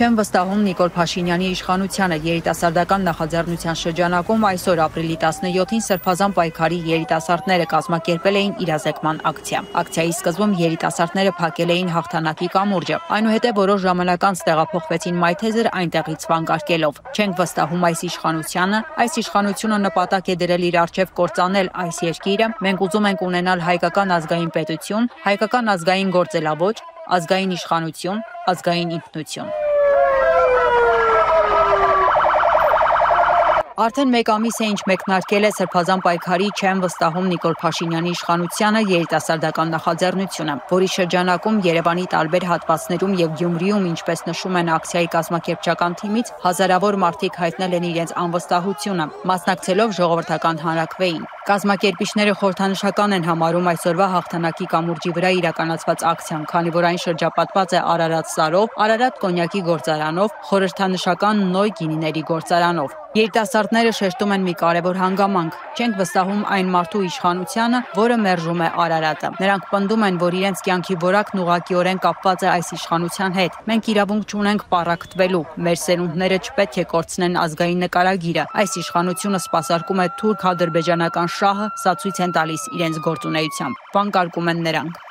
Չեմ վստահում Նիկոլ Փաշինյանի իշխանությանը երիտասարդական նախաձեռնության շրջանակում այսօր ապրիլի 17-ին Սրբազան պայքարի երիտասարդները կազմակերպել էին իրազեկման ակցիա։ Ակցիայի սկզբում երիտասարդները փակել էին հաղթանակի կամուրջը, այնուհետև որոշ ժամանակ անց տեղափոխվեցին Մայթեզր այնտեղից վանկարկելով։ Չենք վստահում այս իշխանությունը նպատակ է դրել իր առջև կործանել այս երկիրը, մենք ուզում ենք ունենալ հայկական ազգային պետություն, հայկական ազգային գործելաոճ, ազգային իշխանություն, ազգային ինքնություն։ Արդեն մեկ ամիս է ինչ մեկնարկել է Սրբազան պայքարի չեմ վստահում Նիկոլ Փաշինյանի իշխանությանը երիտասարդական նախաձեռնությունը, որի շրջանակում Երևանի տարբեր հատվածներում եւ Գյումրիում, ինչպես նշում են ակցիայի կազմակերպչական թիմից, հազարավոր մարդիկ հայտնել են իրենց անվստահությունը, մասնակցելով ժողովրդական հանրաքվեին։ Կազմակերպիչները խորհրդանշական են համարում այսօրվա հաղթանակի կամուրջի վրա իրականացված ակցիան, քանի որ այն շրջապատված է Արարատ սարով, Արարատ կոնյակի գործարանով, խորհրդանշական Նոյ գինիների գործարանով։ Երիտասարդները շեշտում են մի կարևոր հանգամանք. չենք վստահում այն մարդու իշխանությանը, որը մերժում է Արարատը։ Նրանք պնդում են, որ իրենց կյանքի որակն ուղղակիորեն կապված է այս իշխանության հետ։ Մենք իրավունք չունենք պառակտվելու, մեր սերունդները չպետք է կորցնեն ազգային նկարագիրը։ Այս իշխանությունը սպասարկում է թուրք-ադրբեջանական շահը, սա ցույց են տալիս իրենց գործունեությամբ, վանկարկում են նրանք։